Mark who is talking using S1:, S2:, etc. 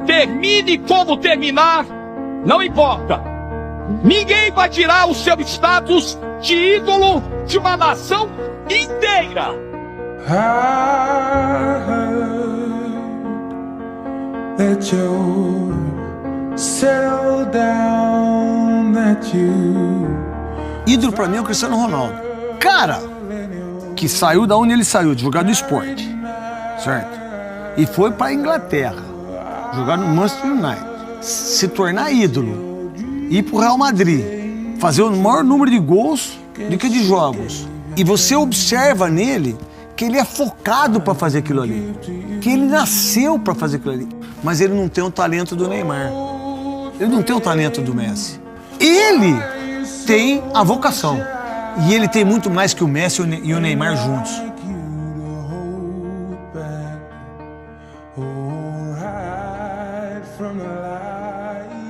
S1: termine como terminar, não importa. Ninguém vai tirar o seu status de ídolo de uma nação inteira.
S2: I heard that you settled down, that you...
S3: Ídolo pra mim é o Cristiano Ronaldo. Cara, que saiu da onde ele saiu, de jogar no esporte, certo? E foi pra Inglaterra, jogar no Manchester United, se tornar ídolo, ir pro Real Madrid, fazer o maior número de gols do que de jogos. E você observa nele que ele é focado para fazer aquilo ali, que ele nasceu para fazer aquilo ali, mas ele não tem o talento do Neymar, ele não tem o talento do Messi. Ele tem a vocação, e ele tem muito mais que o Messi e o Neymar juntos.
S2: From the light.